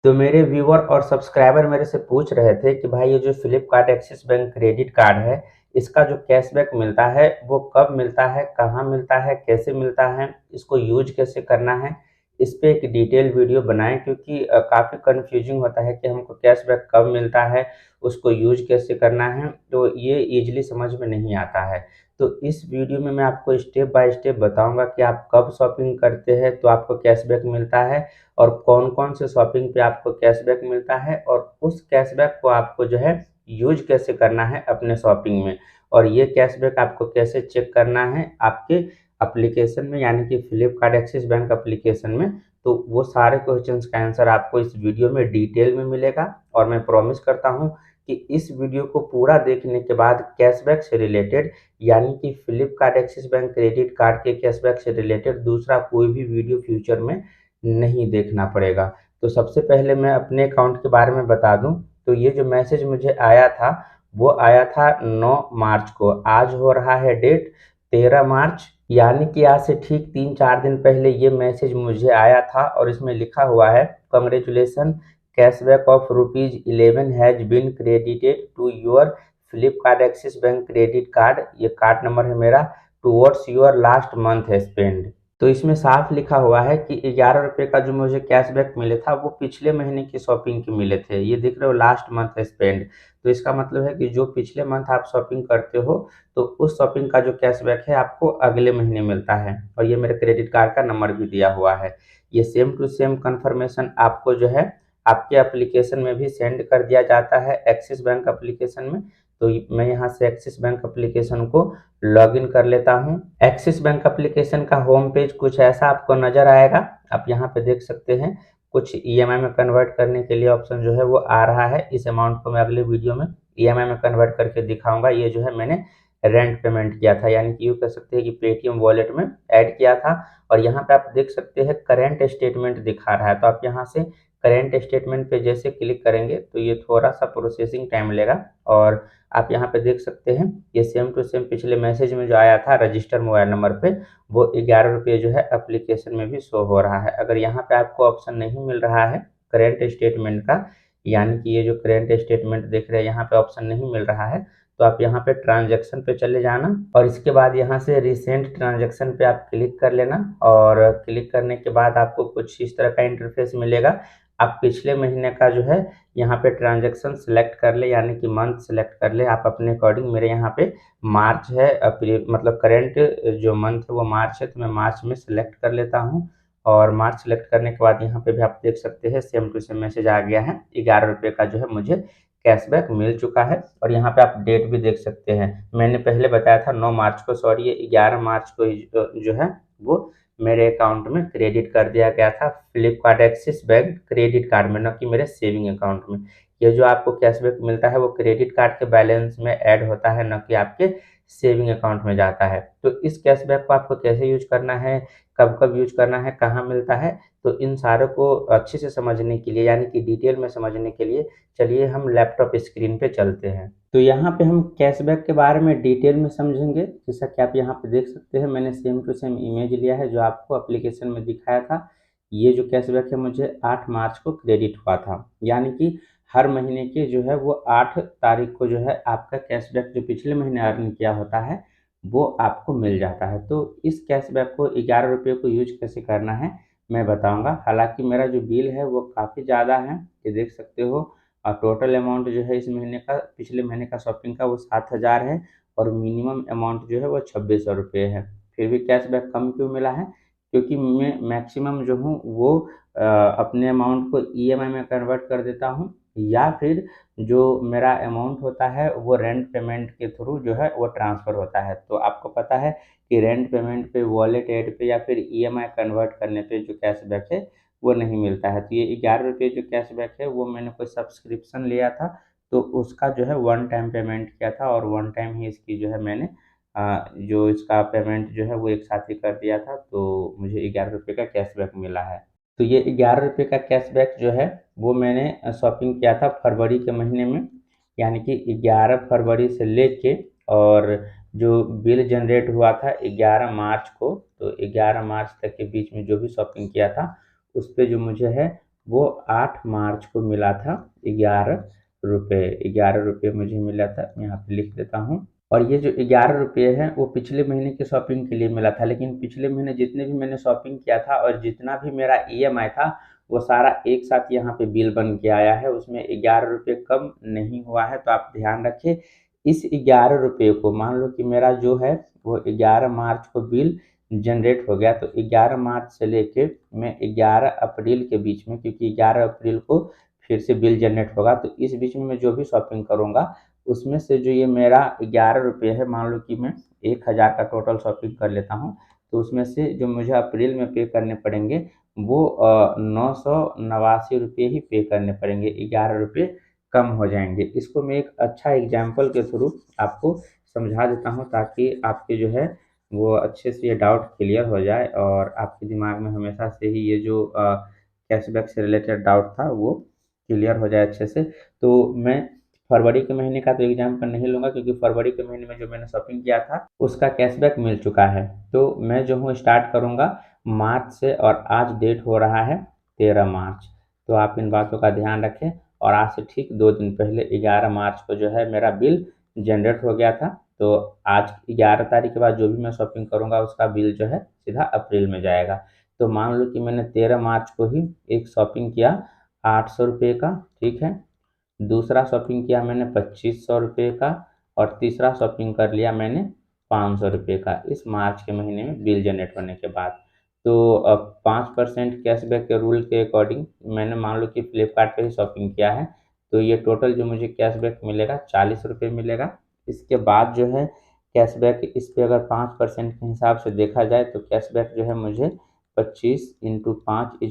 तो मेरे व्यूअर और सब्सक्राइबर मेरे से पूछ रहे थे कि भाई ये जो Flipkart Axis bank credit card है, इसका जो कैशबैक मिलता है वो कब मिलता है, कहाँ मिलता है, कैसे मिलता है, इसको यूज कैसे करना है, इस पे एक डिटेल वीडियो बनाएं क्योंकि काफ़ी कन्फ्यूजिंग होता है कि हमको कैशबैक कब मिलता है, उसको यूज कैसे करना है, तो ये ईजिली समझ में नहीं आता है। तो इस वीडियो में मैं आपको स्टेप बाय स्टेप बताऊंगा कि आप कब शॉपिंग करते हैं तो आपको कैशबैक मिलता है और कौन-कौन से शॉपिंग पे आपको कैशबैक मिलता है और उस कैशबैक को आपको जो है यूज़ कैसे करना है अपने शॉपिंग में और ये कैशबैक आपको कैसे चेक करना है आपके एप्लीकेशन में यानी कि फ्लिपकार्ट एक्सिस बैंक एप्लीकेशन में। तो वो सारे क्वेश्चंस का आंसर आपको इस वीडियो में डिटेल में मिलेगा और मैं प्रॉमिस करता हूँ कि इस वीडियो को पूरा देखने के बाद कैशबैक से रिलेटेड यानी कि Flipkart Axis bank credit card के कैशबैक से रिलेटेड दूसरा कोई भी वीडियो फ्यूचर में नहीं देखना पड़ेगा। तो सबसे पहले मैं अपने अकाउंट के बारे में बता दूं, तो ये जो मैसेज मुझे आया था वो आया था 9 मार्च को। आज हो रहा है डेट 13 मार्च, यानी कि आज से ठीक 3-4 दिन पहले ये मैसेज मुझे आया था और इसमें लिखा हुआ है congratulation, cashback of ₹11 has been credited to your Flipkart Axis bank credit card. ये कार्ड नंबर है मेरा, towards your last month spend. तो इसमें साफ लिखा हुआ है कि 11 रुपये का जो मुझे कैशबैक मिले था वो पिछले महीने की शॉपिंग के मिले थे। ये देख रहे हो लास्ट मंथ स्पेंड। तो इसका मतलब है कि जो पिछले मंथ आप शॉपिंग करते हो तो उस शॉपिंग का जो कैशबैक है आपको अगले महीने मिलता है और ये मेरे क्रेडिट कार्ड का नंबर भी दिया हुआ है। ये सेम टू सेम कन्फर्मेशन आपको जो है आपके एप्लीकेशन में भी सेंड कर दिया जाता है एक्सिस बैंक एप्लीकेशन में। तो मैं यहाँ से एक्सिस बैंक एप्लीकेशन को लॉगिन कर लेता हूँ। एक्सिस बैंक एप्लीकेशन का होम पेज कुछ ऐसा आपको नजर आएगा। आप यहाँ पे देख सकते हैं कुछ ईएमआई में कन्वर्ट करने के लिए ऑप्शन जो है वो आ रहा है। इस अमाउंट को मैं अगले वीडियो में ईएमआई में कन्वर्ट करके दिखाऊंगा। ये जो है मैंने रेंट पेमेंट किया था, यानी कि यूँ कह सकते हैं कि पेटीएम वॉलेट में ऐड किया था। और यहाँ पे आप देख सकते हैं करेंट स्टेटमेंट दिखा रहा है, तो आप यहाँ से करेंट स्टेटमेंट पे जैसे क्लिक करेंगे तो ये थोड़ा सा प्रोसेसिंग टाइम लेगा। और आप यहाँ पे देख सकते हैं ये सेम टू सेम पिछले मैसेज में जो आया था रजिस्टर मोबाइल नंबर पे वो 11 रुपये जो है एप्लीकेशन में भी शो हो रहा है। अगर यहाँ पे आपको ऑप्शन नहीं मिल रहा है करेंट स्टेटमेंट का, यानी कि ये जो करेंट स्टेटमेंट देख रहे हैं यहाँ पे ऑप्शन नहीं मिल रहा है, तो आप यहाँ पे ट्रांजैक्शन पे चले जाना और इसके बाद यहाँ से रिसेंट ट्रांजैक्शन पे आप क्लिक कर लेना। और क्लिक करने के बाद आपको कुछ इस तरह का इंटरफेस मिलेगा। आप पिछले महीने का जो है यहाँ पे ट्रांजैक्शन सेलेक्ट कर ले, यानी कि मंथ सेलेक्ट कर ले आप अपने अकॉर्डिंग। मेरे यहाँ पे मार्च है, अप्रैल मतलब करंट जो मंथ है वो मार्च है, तो मैं मार्च में सेलेक्ट कर लेता हूँ। और मार्च सेलेक्ट करने के बाद यहाँ पे भी आप देख सकते हैं सेम टू सेम मैसेज आ गया है। 11 रुपये का जो है मुझे कैशबैक मिल चुका है। और यहाँ पे आप डेट भी देख सकते हैं, मैंने पहले बताया था 9 मार्च को, सॉरी ये 11 मार्च को ही जो है वो मेरे अकाउंट में क्रेडिट कर दिया गया था Flipkart Axis bank credit card में, न कि मेरे सेविंग अकाउंट में। ये जो आपको कैशबैक मिलता है वो क्रेडिट कार्ड के बैलेंस में ऐड होता है, न कि आपके सेविंग अकाउंट में जाता है। तो इस कैशबैक को आपको कैसे यूज करना है, कब कब यूज करना है, कहाँ मिलता है, तो इन सारों को अच्छे से समझने के लिए यानी कि डिटेल में समझने के लिए चलिए हम लैपटॉप स्क्रीन पे चलते हैं। तो यहाँ पे हम कैशबैक के बारे में डिटेल में समझेंगे। जैसा कि आप यहाँ पे देख सकते हैं मैंने सेम टू सेम इमेज लिया है जो आपको एप्लीकेशन में दिखाया था। ये जो कैशबैक है मुझे 8 मार्च को क्रेडिट हुआ था, यानी कि हर महीने के जो है वो 8 तारीख को जो है आपका कैशबैक जो पिछले महीने अर्न किया होता है वो आपको मिल जाता है। तो इस कैशबैक को 11 रुपये को यूज कैसे करना है मैं बताऊंगा। हालांकि मेरा जो बिल है वो काफ़ी ज़्यादा है, ये देख सकते हो। और टोटल अमाउंट जो है इस महीने का पिछले महीने का शॉपिंग का वो 7,000 है और मिनिमम अमाउंट जो है वो 2600 रुपये है। फिर भी कैशबैक कम क्यों मिला है, क्योंकि मैं मैक्सिमम जो हूँ वो अपने अमाउंट को ईएमआई में कन्वर्ट कर देता हूँ, या फिर जो मेरा अमाउंट होता है वो रेंट पेमेंट के थ्रू जो है वो ट्रांसफ़र होता है। तो आपको पता है कि रेंट पेमेंट पे, वॉलेट ऐड पे या फिर ईएमआई कन्वर्ट करने पे जो कैशबैक है वो नहीं मिलता है। तो ये 11 रुपये जो कैशबैक है वो मैंने कोई सब्सक्रिप्शन लिया था तो उसका जो है वन टाइम पेमेंट किया था और वन टाइम ही इसकी जो है मैंने जो इसका पेमेंट जो है वो एक साथ ही कर दिया था, तो मुझे 11 रुपये का कैशबैक मिला है। तो ये 11 रुपये का कैशबैक जो है वो मैंने शॉपिंग किया था फरवरी के महीने में, यानी कि 11 फरवरी से लेके और जो बिल जनरेट हुआ था 11 मार्च को, तो 11 मार्च तक के बीच में जो भी शॉपिंग किया था उस पे जो मुझे है वो 8 मार्च को मिला था 11 रुपये। 11 रुपये मुझे मिला था, यहाँ पे लिख देता हूँ। और ये जो 11 रुपये है वो पिछले महीने की शॉपिंग के लिए मिला था, लेकिन पिछले महीने जितने भी मैंने शॉपिंग किया था और जितना भी मेरा ईएमआई था वो सारा एक साथ यहाँ पे बिल बन के आया है, उसमें 11 रुपये कम नहीं हुआ है। तो आप ध्यान रखें, इस 11 रुपये को मान लो कि मेरा जो है वो 11 मार्च को बिल जनरेट हो गया, तो 11 मार्च से लेके मैं 11 अप्रैल के बीच में, क्योंकि 11 अप्रैल को फिर से बिल जनरेट होगा, तो इस बीच में मैं जो भी शॉपिंग करूँगा उसमें से जो ये मेरा 11 रुपये है, मान लो कि मैं 1000 का टोटल शॉपिंग कर लेता हूँ, तो उसमें से जो मुझे अप्रैल में पे करने पड़ेंगे वो 989 रुपये ही पे करने पड़ेंगे, 11 रुपये कम हो जाएंगे। इसको मैं एक अच्छा एग्जाम्पल के थ्रू आपको समझा देता हूँ, ताकि आपके जो है वो अच्छे से ये डाउट क्लियर हो जाए और आपके दिमाग में हमेशा से ही ये जो कैशबैक से रिलेटेड डाउट था वो क्लियर हो जाए अच्छे से। तो मैं फरवरी के महीने का तो एग्जाम्पल नहीं लूँगा, क्योंकि फरवरी के महीने में जो मैंने शॉपिंग किया था उसका कैशबैक मिल चुका है। तो मैं जो हूँ स्टार्ट करूँगा मार्च से, और आज डेट हो रहा है 13 मार्च। तो आप इन बातों का ध्यान रखें। और आज से ठीक 2 दिन पहले 11 मार्च को जो है मेरा बिल जनरेट हो गया था, तो आज 11 तारीख के बाद जो भी मैं शॉपिंग करूँगा उसका बिल जो है सीधा अप्रैल में जाएगा। तो मान लो कि मैंने 13 मार्च को ही एक शॉपिंग किया 800 रुपये का, ठीक है। दूसरा शॉपिंग किया मैंने 2500 रुपये का, और तीसरा शॉपिंग कर लिया मैंने 500 रुपये का, इस मार्च के महीने में बिल जनरेट होने के बाद। तो अब 5% कैशबैक के रूल के अकॉर्डिंग मैंने मान लो कि फ्लिपकार्ट पे ही शॉपिंग किया है, तो ये टोटल जो मुझे कैशबैक मिलेगा 40 रुपये मिलेगा। इसके बाद जो है कैशबैक, इस पे अगर 5% के हिसाब से देखा जाए तो कैशबैक जो है मुझे 25 × 5 =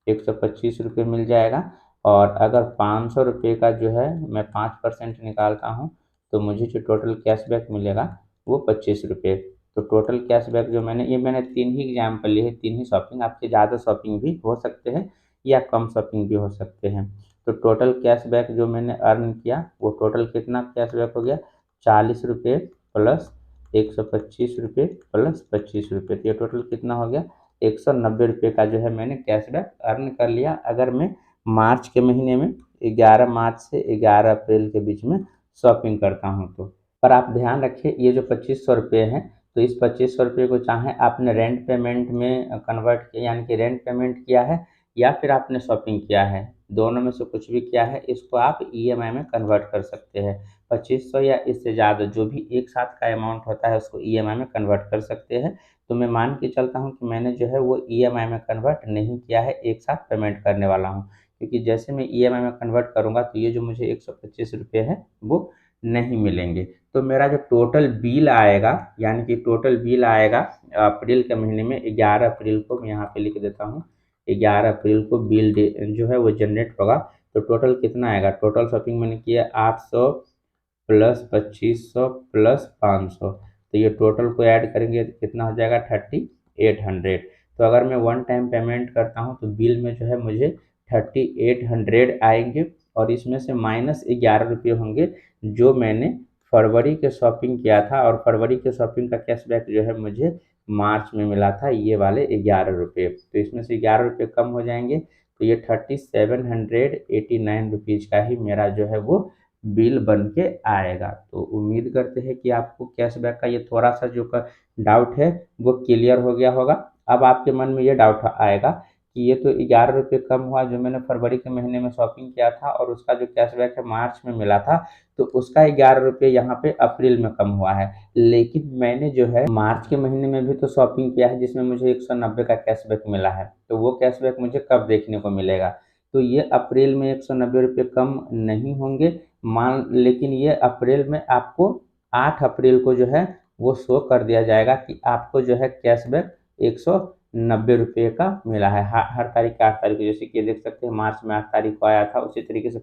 125 रुपये मिल जाएगा। और अगर 500 रुपये का जो है मैं 5% निकालता हूँ तो मुझे जो टोटल कैशबैक मिलेगा वो 25 रुपये। तो टोटल कैशबैक जो मैंने 3 ही एग्जाम्पल लिए हैं, 3 ही शॉपिंग, आपके ज़्यादा शॉपिंग भी हो सकते हैं या कम शॉपिंग भी हो सकते हैं। तो टोटल कैशबैक जो मैंने अर्न किया वो टोटल कितना कैशबैक हो गया, 40 रुपये प्लस 125 रुपये प्लस 25 रुपये, तो ये टोटल कितना हो गया, 190 रुपये का जो है मैंने कैशबैक अर्न कर लिया, अगर मैं मार्च के महीने में 11 मार्च से 11 अप्रैल के बीच में शॉपिंग करता हूँ तो। पर आप ध्यान रखिए, ये जो 2500 रुपये हैं, तो इस 2500 रुपये को चाहे आपने रेंट पेमेंट में कन्वर्ट किया, यानी कि रेंट पेमेंट किया है, या फिर आपने शॉपिंग किया है, दोनों में से कुछ भी किया है, इसको आप ईएमआई में कन्वर्ट कर सकते हैं। 2500 या इससे ज़्यादा जो भी एक साथ का अमाउंट होता है उसको ईएमआई में कन्वर्ट कर सकते हैं। तो मैं मान के चलता हूँ कि मैंने जो है वो ईएमआई में कन्वर्ट नहीं किया है, एक साथ पेमेंट करने वाला हूँ, क्योंकि जैसे मैं ईएमआई में कन्वर्ट करूँगा तो ये जो मुझे 125 रुपये है वो नहीं मिलेंगे। तो मेरा जो टोटल बिल आएगा, यानी कि टोटल बिल आएगा अप्रैल के महीने में 11 अप्रैल को, मैं यहाँ पे लिख देता हूँ, 11 अप्रैल को बिल जो है वो जनरेट होगा। तो टोटल कितना आएगा, टोटल शॉपिंग मैंने किया 800 प्लस 2500 प्लस 500, तो ये टोटल को ऐड करेंगे तो कितना हो जाएगा 3800। तो अगर मैं वन टाइम पेमेंट करता हूँ तो बिल में जो है मुझे 3800 आएंगे, और इसमें से -11 रुपये होंगे जो मैंने फरवरी के शॉपिंग किया था, और फरवरी के शॉपिंग का कैशबैक जो है मुझे मार्च में मिला था, ये वाले 11 रुपये। तो इसमें से 11 रुपये कम हो जाएंगे, तो ये 3789 रुपीज़ का ही मेरा जो है वो बिल बन के आएगा। तो उम्मीद करते हैं कि आपको कैशबैक का ये थोड़ा सा जो डाउट है वो क्लियर हो गया होगा। अब आपके मन में ये डाउट आएगा कि ये तो 11 रुपये कम हुआ, जो मैंने फरवरी के महीने में शॉपिंग किया था और उसका जो कैशबैक है मार्च में मिला था, तो उसका 11 रुपये यहाँ पे अप्रैल में कम हुआ है। लेकिन मैंने जो है मार्च के महीने में भी तो शॉपिंग किया है जिसमें मुझे 190 का कैशबैक मिला है, तो वो कैशबैक मुझे कब देखने को मिलेगा, तो ये अप्रैल में 190 रुपये कम नहीं होंगे, लेकिन ये अप्रैल में आपको 8 अप्रैल को जो है वो शो कर दिया जाएगा कि आपको जो है कैशबैक 190 रुपये का मिला है, हर तारीख के 8 तारीख को। जैसे कि देख सकते हैं मार्च में 8 तारीख को आया था, उसी तरीके से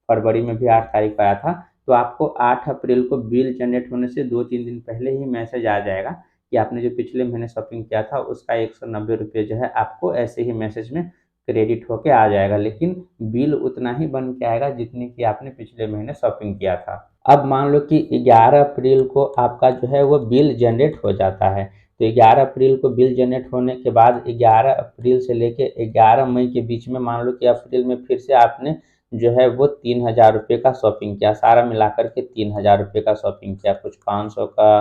फरवरी में भी 8 तारीख को आया था। तो आपको 8 अप्रैल को बिल जनरेट होने से 2-3 दिन पहले ही मैसेज आ जाएगा कि आपने जो पिछले महीने शॉपिंग किया था उसका 190 रुपये जो है आपको ऐसे ही मैसेज में क्रेडिट होके आ जाएगा, लेकिन बिल उतना ही बन के आएगा जितनी की आपने पिछले महीने शॉपिंग किया था। अब मान लो कि 11 अप्रैल को आपका जो है वो बिल जनरेट हो जाता है, तो 11 अप्रैल को बिल जनरेट होने के बाद 11 अप्रैल से लेके 11 मई के बीच में मान लो कि अप्रैल में फिर से आपने जो है वो 3000 रुपये का शॉपिंग किया, सारा मिलाकर के 3000 रुपये का शॉपिंग किया, कुछ 500 का,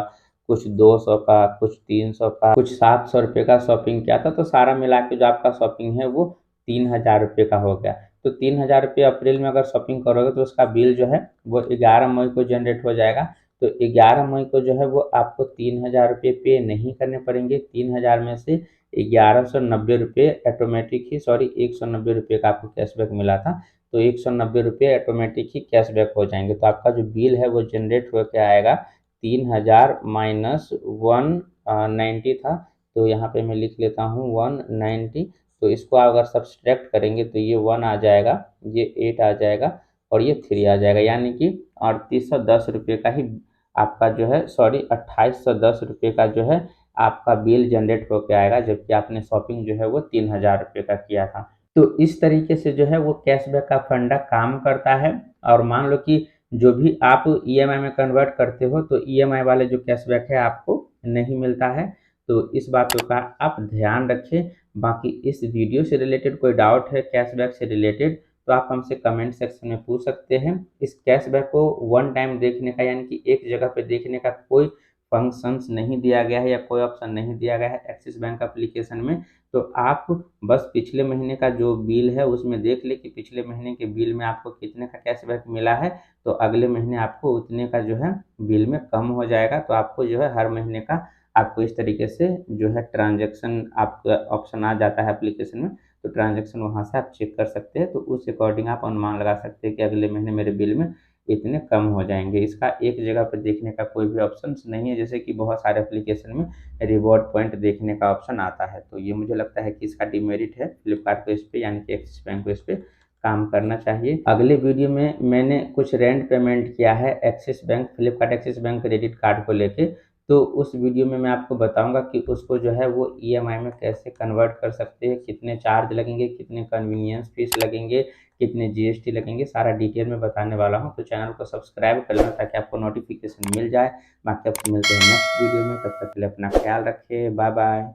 कुछ 200 का, कुछ 300 का, कुछ 700 रुपये का शॉपिंग किया था। तो सारा मिला के जो आपका शॉपिंग है वो 3000 रुपये का हो गया। तो 3000 रुपये अप्रैल में अगर शॉपिंग करोगे तो उसका बिल जो है वो 11 मई को जनरेट हो जाएगा। तो 11 मई को जो है वो आपको 3000 रुपये पे नहीं करने पड़ेंगे। 3000 में से 1190 रुपये ऑटोमेटिक ही 190 रुपये का आपको कैशबैक मिला था, तो 190 रुपये ऑटोमेटिक ही कैशबैक हो जाएंगे। तो आपका जो बिल है वो जनरेट होकर आएगा 3000 माइनस 190 था, तो यहाँ पे मैं लिख लेता हूँ 190। तो इसको अगर सब्सट्रैक्ट करेंगे तो ये 1 आ जाएगा, ये 8 आ जाएगा और ये 3 आ जाएगा, यानी कि 3810 रुपये का ही आपका जो है 2810 रुपये का जो है आपका बिल जनरेट होकर आएगा, जबकि आपने शॉपिंग जो है वो 3000 रुपये का किया था। तो इस तरीके से जो है वो कैशबैक का फंडा काम करता है। और मान लो कि जो भी आप ईएमआई में कन्वर्ट करते हो तो ईएमआई वाले जो कैशबैक है आपको नहीं मिलता है। तो इस बातों का आप ध्यान रखें। बाकी इस वीडियो से रिलेटेड कोई डाउट है कैशबैक से रिलेटेड तो आप हमसे कमेंट सेक्शन में पूछ सकते हैं। इस कैशबैक को वन टाइम देखने का यानी कि एक जगह पे देखने का कोई फंक्शंस नहीं दिया गया है या कोई ऑप्शन नहीं दिया गया है एक्सिस बैंक एप्लीकेशन में। तो आप बस पिछले महीने का जो बिल है उसमें देख ले कि पिछले महीने के बिल में आपको कितने का कैशबैक मिला है, तो अगले महीने आपको उतने का जो है बिल में कम हो जाएगा। तो आपको जो है हर महीने का आपको इस तरीके से जो है ट्रांजैक्शन आपका ऑप्शन आ जाता है एप्लीकेशन में, तो ट्रांजैक्शन वहाँ से आप चेक कर सकते हैं। तो उस अकॉर्डिंग आप अनुमान लगा सकते हैं कि अगले महीने मेरे बिल में इतने कम हो जाएंगे। इसका एक जगह पर देखने का कोई भी ऑप्शन नहीं है, जैसे कि बहुत सारे एप्लीकेशन में रिवॉर्ड पॉइंट देखने का ऑप्शन आता है। तो ये मुझे लगता है कि इसका डिमेरिट है, फ्लिपकार्ट को इस पे यानी कि एक्सिस बैंक को इस पे काम करना चाहिए। अगले वीडियो में मैंने कुछ रेंट पेमेंट किया है axis bank Flipkart Axis bank credit card को लेके, तो उस वीडियो में मैं आपको बताऊंगा कि उसको जो है वो ईएमआई में कैसे कन्वर्ट कर सकते हैं, कितने चार्ज लगेंगे, कितने कन्वीनियंस फीस लगेंगे, कितने जीएसटी लगेंगे, सारा डिटेल में बताने वाला हूं। तो चैनल को सब्सक्राइब कर लेना ताकि आपको नोटिफिकेशन मिल जाए। बाकी आपको मिलते हैं नेक्स्ट वीडियो में, तब तक के लिए अपना ख्याल रखिए, बाय बाय।